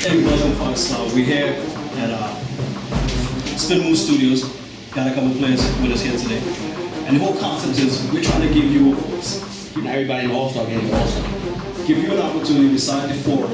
Hey, welcome, Father Star. We're here at SPINMOVE Studios. Got a couple players with us here today. And the whole concept is we're trying to give you a voice. Give everybody in the All-Star game an All-Star. Give you an opportunity to decide the forum.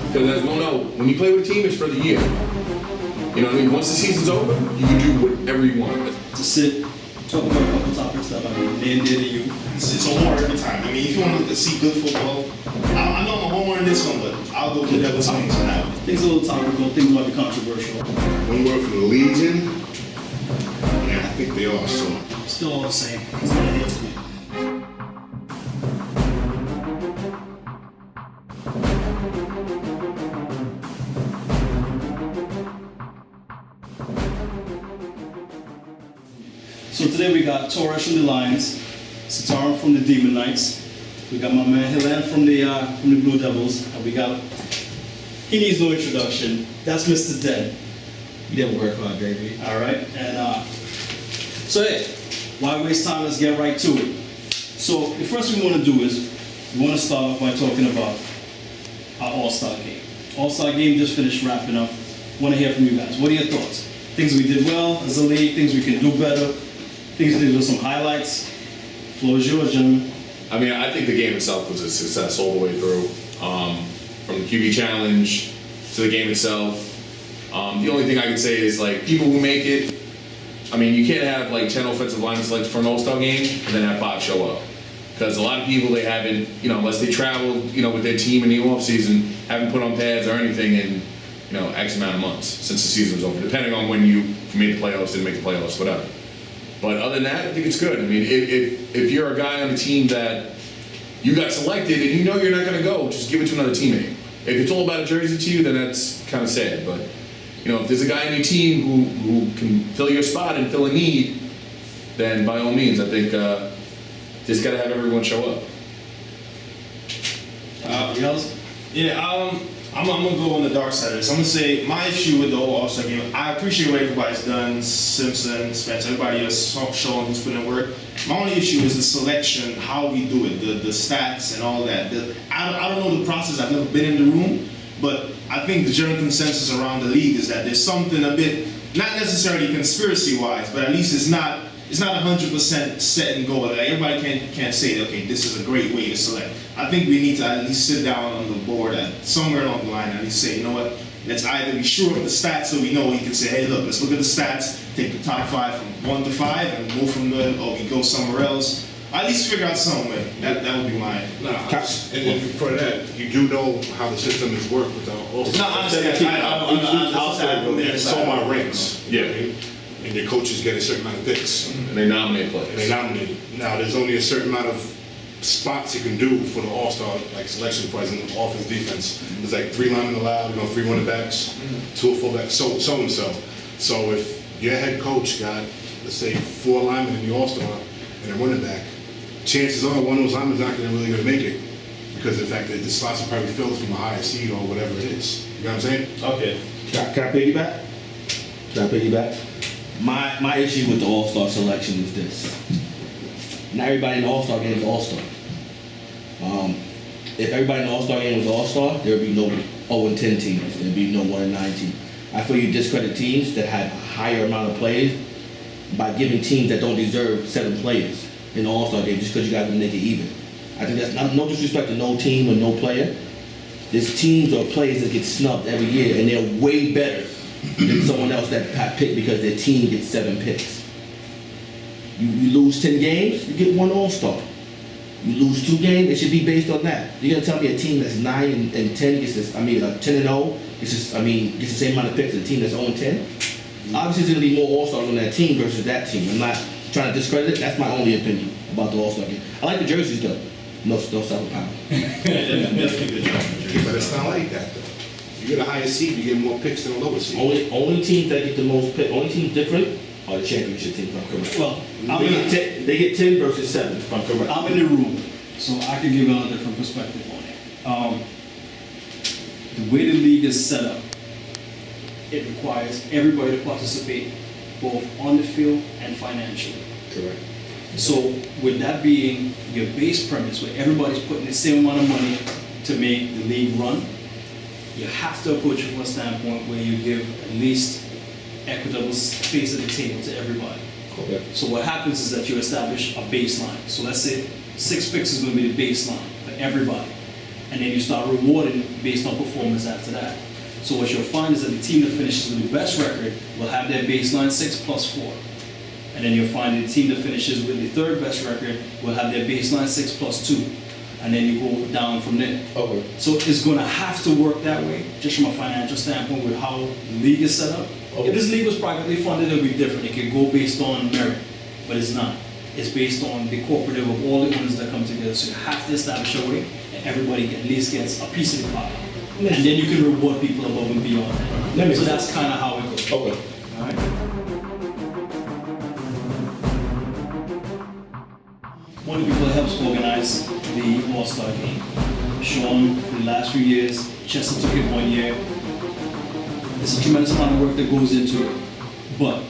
Because as we all know, when you play with a team, it's for the year. You know what I mean? Once the season's over, you can do whatever you want. To sit, talk about a couple topics that are near and dear to you. It's a war every time. I mean, if you want to see good football, I know I'm a homer in this one, but I'll go with Devil's Wings for now. Things a little topical, things might be controversial. One word for the Legion, yeah, I think they are, so. Still all the same. It's not here for me. So today we got Torres from the Lions, Sitaram from the Demon Knights, we got my man Hilan from the Blue Devils, and we got, he needs no introduction, that's Mr. Den. You didn't work hard, baby. All right, and so hey, why waste time? Let's get right to it. So the first thing we want to do is we want to start off by talking about our All-Star game. All-Star game just finished wrapping up. Want to hear from you guys. What are your thoughts? Things we did well as a league, things we can do better, things we did with some highlights. Floor is yours, gentlemen. I mean, I think the game itself was a success all the way through. From the QB challenge to the game itself. The only thing I could say is, like, people who make it, I mean, you can't have like 10 offensive linemen selected for an All-Star game and then have 5 show up. Because a lot of people, they haven't, you know, unless they traveled, you know, with their team in the offseason, haven't put on pads or anything in, you know, X amount of months since the season was over, depending on when you made the playoffs, didn't make the playoffs, whatever. But other than that, I think it's good. I mean, if you're a guy on the team that you got selected and you know you're not going to go, just give it to another teammate. If it's all about a jersey to you, then that's kind of sad. But, you know, if there's a guy on your team who can fill your spot and fill a need, then by all means, I think just got to have everyone show up. Else? Yeah, I'm gonna go on the dark side of this. I'm gonna say my issue with the whole All-Star game, I appreciate what everybody's done, Simpson, Spence, everybody else showing who's putting in work. My only issue is the selection, how we do it, the stats and all that. I don't know the process, I've never been in the room, but I think the general consensus around the league is that there's something a bit, not necessarily conspiracy-wise, but at least it's not 100% set and go. Like, everybody can't say, okay, this is a great way to select. I think we need to at least sit down on the board and somewhere along the line and at least say, you know what, let's either be sure of the stats so we know we can say, hey, look, let's look at the stats, take the top 5 from 1 to 5 and go from there, or we go somewhere else. At least figure out some way. That would be my. And for that, you do know how the system is worked with the All-Star. No, I understand. It's all my ranks. Yeah. And your coaches get a certain amount of picks. And they nominate players. And they nominate it. Now, there's only a certain amount of spots you can do for the All-Star, like selection, for example, offense, defense. There's like 3 linemen allowed, 3 running backs, 2 fullbacks, so and so. So if your head coach got, let's say, 4 linemen in the All-Star and a running back, chances are one of those linemen's not really going to make it because of the fact that the slots are probably filled from a higher seed or whatever it is. You know what I'm saying? Okay. Can I piggyback? Can I piggyback? My issue with the All-Star selection is this. Not everybody in the All-Star game is All-Star. If everybody in the All-Star game was All-Star, there would be no 0-10 teams. There would be no 1-9 teams. I feel you discredit teams that have a higher amount of players by giving teams that don't deserve 7 players in the All-Star game just because you got to make it even. I think that's no disrespect to no team or no player. There's teams or players that get snubbed every year and they're way better than someone else that got picked because their team gets 7 picks. You lose 10 games, you get 1 All-Star. You lose 2 games, it should be based on that. You're gonna tell me a team that's 9 and 10 gets this, 10 and 0 gets the same amount of picks as a team that's 0 and 10? Obviously, there's gonna be more All-Stars on that team versus that team. I'm not trying to discredit it. That's my only opinion about the All-Star game. I like the jerseys though. No 7 pound. Definitely good job. But it's not like that, though. You get a higher seed, you get more picks than a lower seed. Only teams that get the most picks, only teams different are the championship teams, if I'm correct. Well, They get 10 versus 7, if I'm correct. I'm in the room, so I can give you a different perspective on it. The way the league is set up, it requires everybody to participate, both on the field and financially. Correct. So with that being your base premise, where everybody's putting the same amount of money to make the league run, you have to approach it from a standpoint where you give at least equitable space at the table to everybody. Okay. So what happens is that you establish a baseline. So let's say 6 picks is going to be the baseline for everybody. And then you start rewarding based on performance after that. So what you'll find is that the team that finishes with the best record will have their baseline 6 plus 4. And then you'll find the team that finishes with the third best record will have their baseline 6 plus 2. And then you go down from there. Okay. So it's going to have to work that way, just from a financial standpoint with how the league is set up. Okay. If this league was privately funded, it would be different. It could go based on merit, but it's not. It's based on the cooperative of all the owners that come together. So you have to establish a way, and everybody at least gets a piece of the pie. And then you can reward people above and beyond that. So that's kind of how it goes. Okay. All right. One of the people that helps organize the All-Star game. Sean, for the last few years, Chester took it 1 year. It's a tremendous amount of work that goes into it. But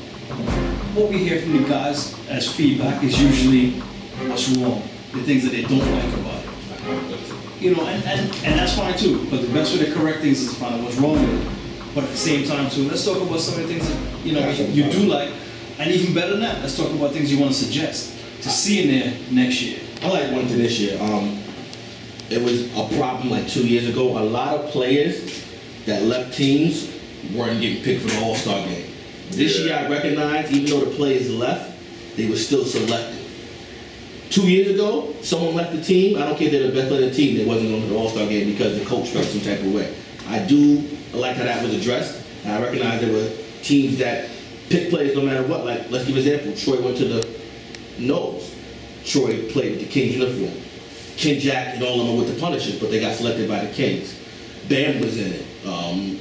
what we hear from the guys as feedback is usually what's wrong, the things that they don't like about it. You know, and that's fine too, but the best way to correct things is to find out what's wrong with it. But at the same time too, let's talk about some of the things that, you know, you do like, and even better than that, let's talk about things you want to suggest to see in there next year. I like one thing this year. It was a problem like 2 years ago. A lot of players that left teams weren't getting picked for the All-Star game. This year I recognized, even though the players left, they were still selected. 2 years ago, someone left the team. I don't care if they're the best player of the team, they wasn't going to the All-Star game because the coach felt some type of way. I do like how that was addressed. And I recognize there were teams that picked players no matter what. Like, let's give an example. Troy went to the Nose. Troy played with the Kings uniform. Ken Jack and all of them were with the Punishers, but they got selected by the Kings. Bam was in it.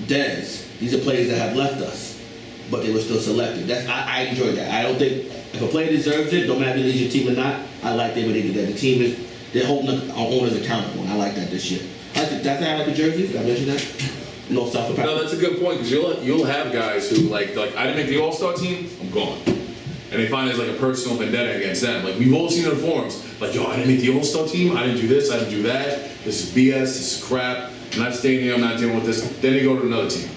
Dez. These are players that have left us, but they were still selected. I enjoy that. I don't think if a player deserves it, no matter if he leads your team or not, I like the way they did that. The team they're holding our owners accountable, and I like that this year. That's how I like the jerseys. Did I mention that? No self. No, that's a good point because you'll have guys who like I didn't make the All-Star team, I'm gone, and they find it's like a personal vendetta against them. Like we've all seen it in forums, like yo, I didn't make the All-Star team, I didn't do this, I didn't do that. This is BS, this is crap. I'm not staying here, I'm not dealing with this. Then they go to another team,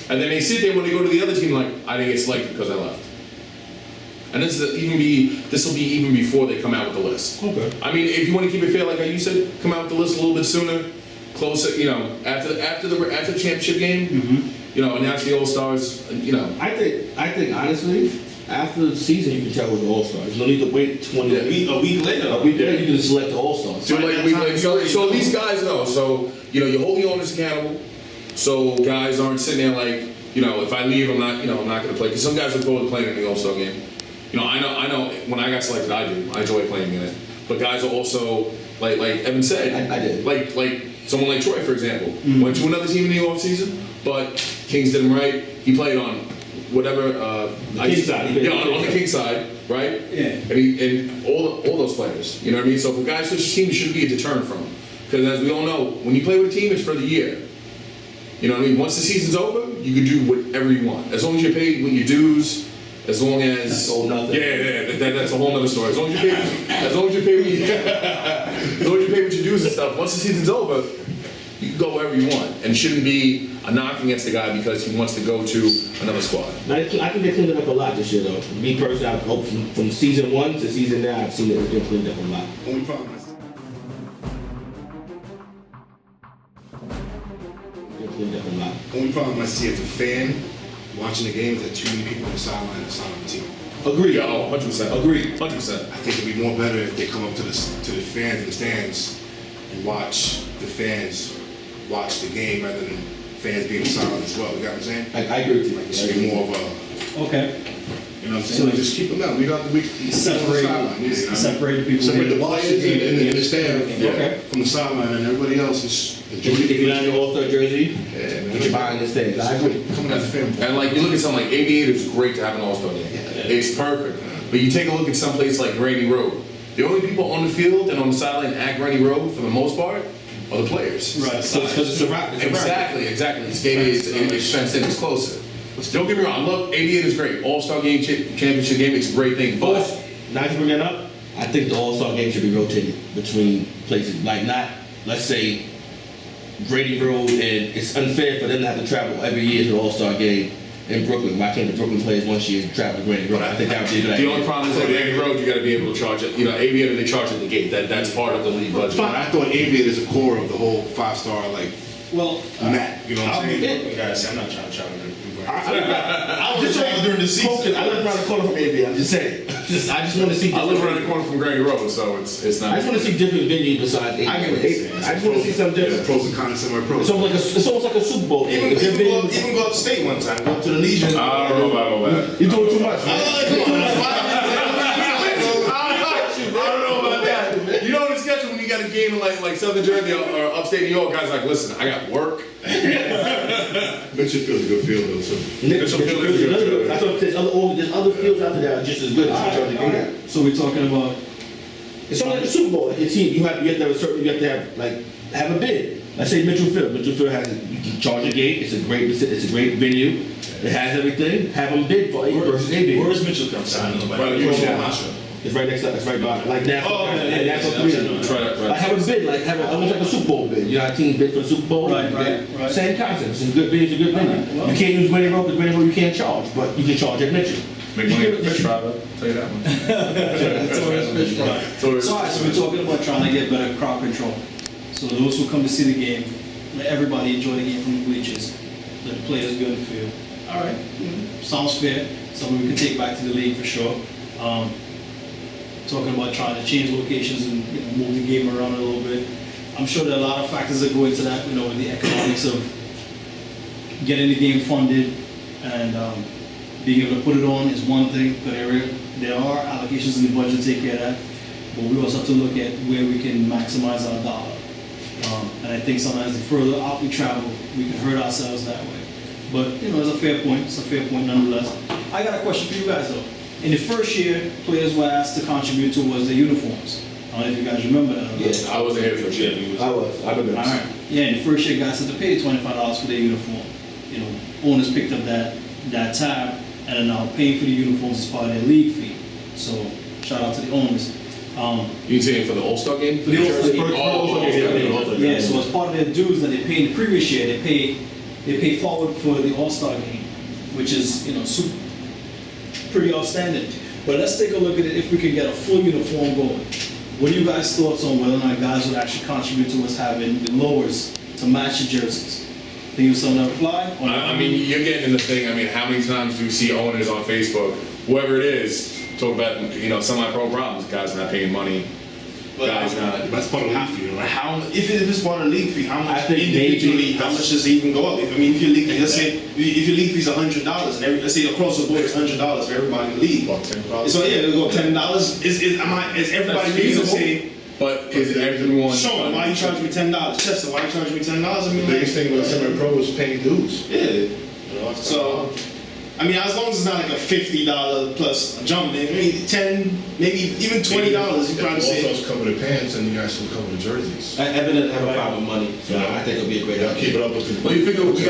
and then they sit there when they go to the other team like I didn't get selected because I left. And this will be even before they come out with the list. Okay. I mean, if you want to keep it fair, like you said, come out with the list a little bit sooner, closer. You know, after the championship game. Mm-hmm. You know, announce the All Stars. You know, I think honestly, after the season, you can tell who's the All Stars. You don't need to wait 20 A week later. A week later, you can select the All Stars. so these guys know. So you know, you hold the owners accountable. So guys aren't sitting there like, you know, if I leave, I'm not going to play. Because some guys look forward to playing in the All Star game. You know, I know. When I got selected, I do. I enjoy playing in it. But guys are also like Evan said. I did. Like someone like Troy, for example, went to another team in the off season, but Kings did him right. He played on whatever. King side. Yeah, on the King side, right? Yeah. And all those players. You know what I mean? So for guys switch teams, shouldn't be a deterrent from them. Because as we all know, when you play with a team, it's for the year. You know what I mean? Once the season's over, you can do whatever you want. As long as you're paid with your dues. As long as that's a whole nother. That's a whole nother story. As long as you pay with your dues and stuff. Once the season's over, you can go wherever you want, and it shouldn't be a knock against the guy because he wants to go to another squad. I think they cleaned it up a lot this year, though. Me personally, I've hoped from season 1 to season 9, I've seen it been cleaned up a lot. Only problem I see as a fan watching the games that too many people on the sideline and sign on the team. Agreed. Yeah, 100%. Agreed. 100%. I think it'd be more better if they come up to the fans in the stands and watch the fans watch the game rather than fans being silent as well. You got what I'm saying? I agree with you. Like it should be more of a, Okay. you know what I'm saying? Like, just keep them out. We got the week Separate the people. Separate the players and the staff Okay. from the sideline, and everybody else is. If you're not in your All-Star jersey, man. you're buying this thing. I agree. Coming as a fan. And like you look at something like Aviators, it's great to have an All-Star game. It's perfect. But you take a look at some place like Granny Road. The only people on the field and on the sideline at Granny Road, for the most part, are the players. Right. Because it's a wrap. Exactly. It's fenced in, it's closer. Don't get me wrong, I love Aviators, great. All-Star game, championship game, it's a great thing. But now you bring that up, I think the All-Star game should be rotated between places. Like not, let's say, Grady Road, and it's unfair for them to have to travel every year to the All-Star game in Brooklyn. Why can't the Brooklyn players once a year travel to Grady Road? I think that would be a good The idea. only problem is on Grady Road, you gotta be able to charge it, Aviator, they charge at the gate, that's part of the league budget. But I thought Aviator is the core of the whole 5-star Well, map. You know what I'll I'm be saying? Brooklyn guys. I'm not trying to travel to I was just saying during the season. I live around the corner from AV. I'm just saying. I just want to see. I live around the corner from Grady Road, so it's not. I just want to see different venues besides AV. I get what you're saying. I just want to see something There's different. pros and cons, similar pros. It's almost like a Super Bowl. Even If they're go big- even go upstate one time. Go up to the Legion. I don't know about all that. You're doing too much. Man. Come on, that's fine. I don't know about that. You know what it's sketchy when you got a game in like Southern Jersey or upstate New York, guys like, listen, I got work. Mitchell feels a good field though, so. Mitchell Field is good. That's what there's other fields out there that are just as good as Georgia game. so we're talking about, It's sort of like a Super Bowl. Like your team, you have to have a certain. You have to have a bid. Let's say Mitchell Field. Mitchell Field has you can charge a gate. It's a great venue. It has everything. Have them bid for versus AV. Where's Mitchell from? It's right next to it's right by like National. Oh, yeah. National Three. That's right. Like have a bid, like have almost like a Super Bowl bid. You know how teams bid for the Super Bowl? Right, You right, get right. Same concept. It's a good bid, it's a good venue. Well. You can't use Grady Road because Grady Road you can't charge, but you can charge at Mitchell. Make money at the fish fry, though. Tell you that one. So, all right, so we're talking about trying to get better crowd control. So those who come to see the game, let everybody enjoy the game from the bleachers. Let the players go in the field. All right, sounds fair. Something we can take back to the league for sure. Talking about trying to change locations and move the game around a little bit. I'm sure there are a lot of factors that go into that. With the economics of getting the game funded and being able to put it on is one thing, but there are allocations in the budget to take care of that. But we also have to look at where we can maximize our dollar. And I think sometimes the further out we travel, we can hurt ourselves that way. But it's a fair point. It's a fair point nonetheless. I got a question for you guys though. In the first year, players were asked to contribute towards their uniforms. I don't know if you guys remember that. Yeah. I wasn't here for shit. I remember. All right. Yeah, in the first year, guys had to pay $25 for their uniform. Owners picked up that tab and are now paying for the uniforms as part of their league fee. So shout out to the owners. You saying for the All-Star game? For the All-Star game. Oh, Yeah, so as part of their dues that they paid the previous year, they pay forward for the All-Star game, which is pretty outstanding. But let's take a look at it if we could get a full uniform going. What are you guys' thoughts on whether or not guys would actually contribute to us having the lowers to match the jerseys? Think it's something that would fly? Or I mean, you're getting in the thing. I mean, how many times do you see owners on Facebook, whoever it is, talk about semi-pro problems? Guys not paying money. Guys not. That's part of the league fee, right? How if it's part of the league fee, how much I think individually? maybe- How much does it even go up? If your league fee, let's say if your league fee is $100, and let's say across the board it's $100 for everybody in the league. About $10. So yeah, it'll go $10. Is everybody That's going to feasible. say? But is everyone? Sean, why you charging me $10? Chester, why you charging me $10? I The mean, biggest thing with semi-pro is paying dues. yeah. So, I mean, as long as it's not like a $50 plus jump, maybe 10, maybe even $20, you probably say. Also cover the pants and you actually cover the jerseys. Evan doesn't have a problem with money, so I think it'll be a great Yeah, keep idea. it up with the. What do you figure we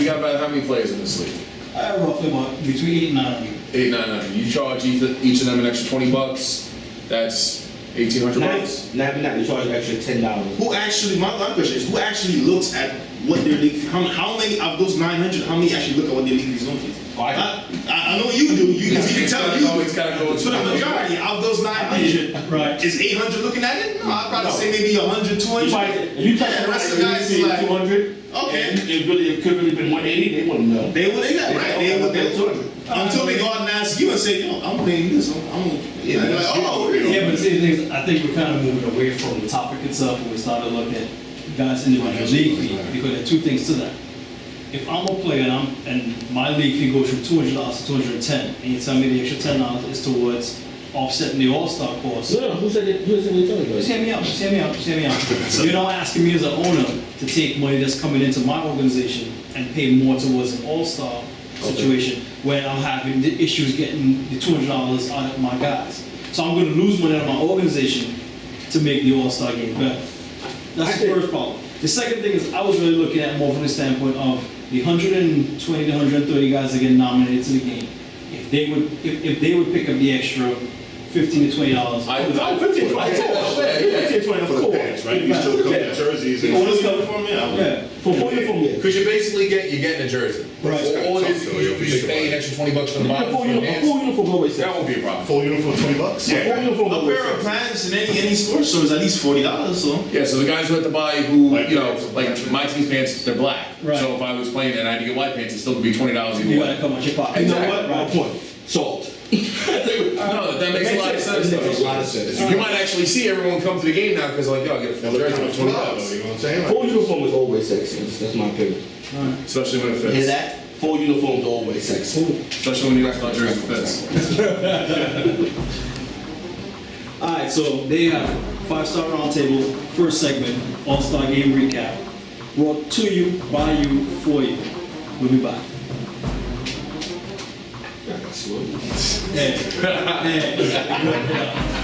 got about how many players in this league? roughly about between 8 and 900. 8, 900. You charge each of them an extra $20. That's $1,800. Not you charge an extra $10. Who actually, my question is, who actually looks at what their league fee, how many of those 900, how many actually look at what their league fee is going to be? I know you do, you can tell you. It's gotta go. For the majority of those 900, Right. is 800 looking at it? No, I'd probably say maybe 100, 200. If you touch Yeah, the the rest of the guys is like, 200, okay. and it could really been 180, they wouldn't know. They would, right, they would, 200. until they go out and ask you and say, yo, I'm paying this, I'm Yeah, they're like, oh, really? Yeah, but see, the thing is, I think we're kind of moving away from the topic itself when we started looking at guys' individual league fee, because there are two things to that. If I'm a player and my league fee goes from $200 to $210, and you tell me the extra $10 is towards offsetting the All-Star cost, No, who said what you're talking just about? hear me out. You're not asking me as an owner to take money that's coming into my organization and pay more towards an All-Star situation where I'm having the issues getting the $200 out of my guys. So I'm going to lose money out of my organization to make the All-Star game better. That's the first problem. The second thing is I was really looking at more from the standpoint of the 120 to 130 guys that get nominated to the game. If they would pick up the extra $15 to $20. I 15, I take that fair, yeah. 15, 20, of For the course. pants, right? You still come Yeah. with jerseys and. Full Uniform, yeah. Yeah. For full uniform, yeah. Because you basically you're getting a jersey. Right. All it is you just pay an extra $20 for the A bottom. full for the uniform, pants. full uniform always That sexy. won't be a problem. Full uniform, $20? Yeah. Full uniform A always pair of sexy. pants in any sports store is at least $40. So Yeah, so the guys who have to buy who, White you know, pants. like my team's pants, they're black. Right. So if I was playing and I had to get white pants, it still would be $20 either You gotta way. come out your pocket. You know Exactly. what? My point. Salt. No, that makes a lot of sense. That makes a though. lot of sense. You might actually see everyone come to the game now because like, yo, I get a full They're jersey kind of for $20, $20. you know what I'm saying? Like, Full uniform is always sexy. That's my opinion. Especially when it Hear fits. that? Full uniform is always sexy. Especially when you got jersey fits. Alright, so there you have it. 5-star roundtable, first segment, All-Star Game recap. Brought to you, by you, for you. We'll be back. Hey. Hey.